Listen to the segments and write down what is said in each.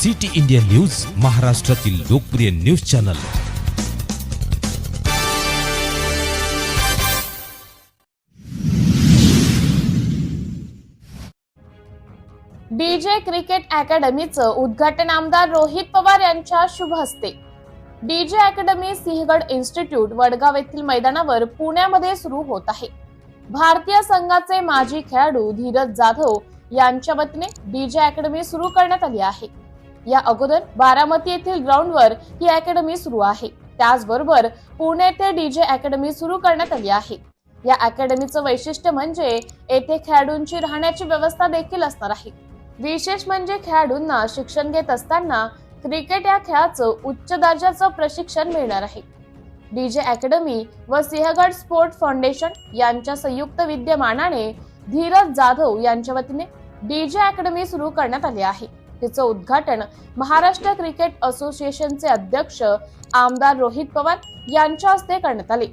City India news, महाराष्ट्रातील लोकप्रिय news channel. DJ cricket अकॅडमीचं उद्घाटन आमदार रोहित पवार यांच्या शुभ हस्ते। DJ academy Sinhagad institute Wadgaon येथील मैदानावर पुण्यामध्ये सुरू होत आहे। भारतीय संघाचे माजी खेळाडू धीरज जाधव यांच्या वतीने डीजे अकॅडमी सुरू करण्यात आली आहे। या अगोदर बारामती येथील ग्राउंडवर ही अकॅडमी सुरू आहे। त्याचबरोबर पुणे येथे डीजे अकॅडमी सुरू करण्यात आली आहे। या अकॅडमीचं वैशिष्ट्य म्हणजे येथे खेळाडूंची राहण्याची व्यवस्था देखील असणार आहे। विशेष म्हणजे खेळाडूंना शिक्षण घेत असताना क्रिकेट या खेळाचं उच्च दर्जाचं प्रशिक्षण मिळणार आहे। डीजे अकॅडमी व सिंहगड स्पोर्ट फाउंडेशन यांच्या संयुक्त विद्यमानाने धीरज जाधव यांच्या वतीने डीजे अकॅडमी सुरू करण्यात आली आहे। तिचं उद्घाटन महाराष्ट्र क्रिकेट असोसिएशनचे अध्यक्ष आमदार रोहित पवार यांच्या हस्ते करण्यात आले।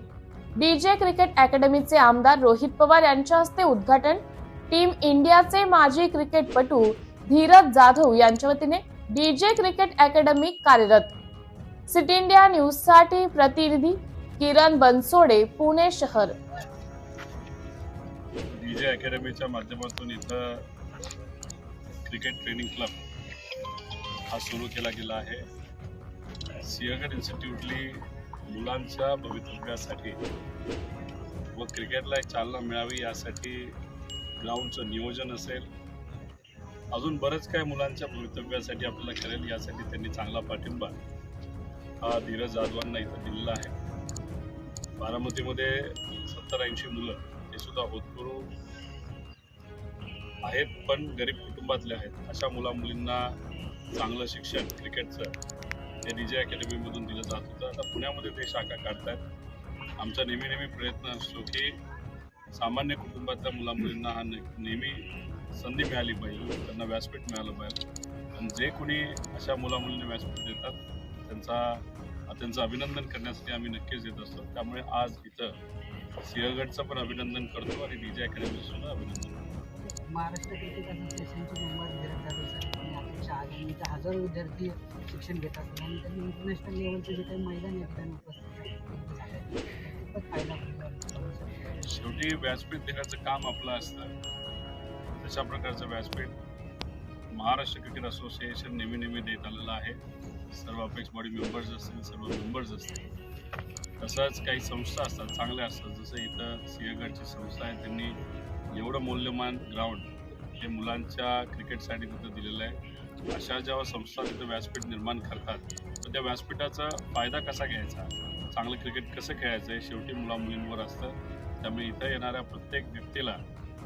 डीजे क्रिकेट अकॅडमीचे आमदार रोहित पवार यांच्या हस्ते उद्घाटन टीम इंडियाचे माजी क्रिकेटपटू धीरज जाधव यांच्या वतीने डीजे क्रिकेट अकॅडमी कार्यरत। सिटी इंडिया न्यूज साठी प्रतिनिधी किरण बनसोडे, पुणे शहर। डीजे अकॅडमीच्या माध्यमातून इथं क्रिकेट ट्रेनिंग क्लब हा सुरू केला गेला आहे। सिंहगड इन्स्टिट्यूटली मुलांच्या भवितव्यासाठी व क्रिकेटला एक चालना मिळावी यासाठी ग्राउंडचं नियोजन असेल, अजून बरंच काय मुलांच्या भवितव्यासाठी आपल्याला करेल यासाठी त्यांनी चांगला पाठिंबा हा धीरज जाधवांना इथं दिलेला आहे। बारामतीमध्ये 70-80 मुलं हे सुद्धा होतकरू आहेत, पण गरीब कुटुंबातले आहेत। अशा मुला मुलींना चांगलं शिक्षण क्रिकेटचं हे डीजे अकॅडमीमधून दिलं जात होतं। आता पुण्यामध्ये ते शाखा काढतात। आमचा नेहमी प्रयत्न असतो की सामान्य कुटुंबातल्या मुला मुलींना हा नेहमी संधी मिळाली पाहिजे, त्यांना व्यासपीठ मिळालं पाहिजे। आणि जे कोणी अशा मुला मुलींना व्यासपीठ देतात त्यांचं अभिनंदन करण्यासाठी आम्ही नक्कीच येत असतो। त्यामुळे आज इथं सिंहगडचं पण अभिनंदन करतो आणि डीजे अकॅडमीचं सुद्धा अभिनंदन करतो। महाराष्ट्र क्रिकेट असोसिएशनचे मेंबर धीरज जाधव सर आणि अपेक्षा आहे इथं हजारो विद्यार्थी शिक्षण घेतात आणि त्यांनी इंटरनॅशनल लेवलचे जे काही मैदान या ठिकाणी उपस्थित खूपच फायदा होतो। शेवटी व्यासपीठ देण्याचं काम आपलं असतं। तशा प्रकारचं व्यासपीठ महाराष्ट्र क्रिकेट असोसिएशन नेहमी देत आलेलं आहे। सर्व अपेक्स बॉडी मेंबर्स असतील, सर्व मेंबर्स असतील, तसंच काही संस्था असतात चांगल्या असतात। जसं इथं सिंहगडची संस्था आहे, त्यांनी एवढं मौल्यवान ग्राउंड हे मुलांच्या क्रिकेटसाठी तिथं दिलेलं आहे। अशा जेव्हा संस्था तिथं व्यासपीठ निर्माण करतात तर त्या व्यासपीठाचा फायदा कसा घ्यायचा, चांगलं क्रिकेट कसं खेळायचं हे शेवटी मुला मुलींवर असतं। त्यामुळे इथं येणाऱ्या प्रत्येक व्यक्तीला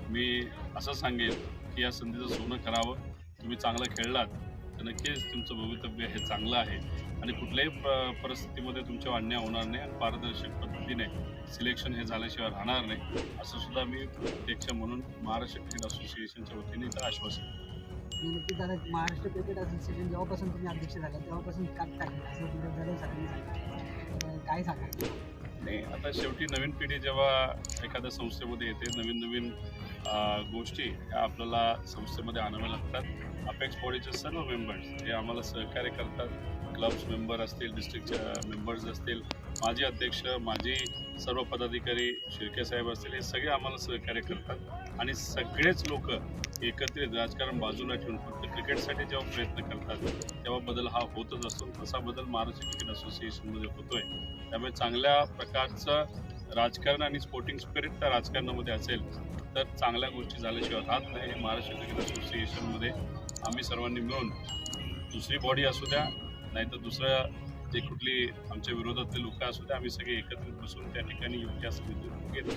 मी असं सांगेन की या संधीचं सोनं करावं। तुम्ही चांगलं खेळलात तर नक्कीच तुमचं भवितव्य हे चांगलं आहे आणि कुठल्याही परिस्थितीमध्ये तुमच्यावर अन्याय होणार नाही आणि पारदर्शक पद्धतीने सिलेक्शन हे झाल्याशिवाय राहणार नाही, असं सुद्धा मी अध्यक्ष म्हणून महाराष्ट्र क्रिकेट असोसिएशनच्या वतीने इथं आश्वासन देतो। नक्कीच दादा, महाराष्ट्र क्रिकेट असोसिएशन जेव्हापासून तुम्ही अध्यक्ष झाला तेव्हापासून काम टाकलं असं धीरज जाधव सरांनी सांगितलं, काय सांगाल? नाही, आता शेवटी नवीन पिढी जेव्हा एखाद्या संस्थेमध्ये येते, नवीन गोष्टी ह्या आपल्याला संस्थेमध्ये आणाव्या लागतात। अपेक्स बॉडीचे सर्व मेंबर्स हे आम्हाला सहकार्य करतात। क्लब्स मेंबर असतील, डिस्ट्रिक्टचे मेंबर्स असतील, माजी अध्यक्ष, माजी सर्व पदाधिकारी, शिर्के साहेब असतील, हे सगळे आम्हाला सहकार्य करतात आणि सगळेच लोक एकत्रित राजकारण बाजूला ठेवून फक्त क्रिकेटसाठी जेव्हा प्रयत्न करतात तेव्हा बदल हा होतच असतो। तसा बदल महाराष्ट्र क्रिकेट असोसिएशनमध्ये होतोय। त्यामुळे चांगल्या प्रकारचं राजकारण आणि स्पोर्टिंग स्पिरिट त्या राजकारणामध्ये असेल तर चांगल्या गोष्टी झाल्याशिवाय राहत नाही। हे महाराष्ट्र क्रिकेट असोसिएशनमध्ये आम्ही सर्वांनी मिळून, दुसरी बॉडी असू द्या नाहीतर दुसरं जे कुठली आमच्या विरोधातले लोक असू द्या, आम्ही सगळे एकत्रित बसून त्या ठिकाणी योग्य असं निर्णय घेतो।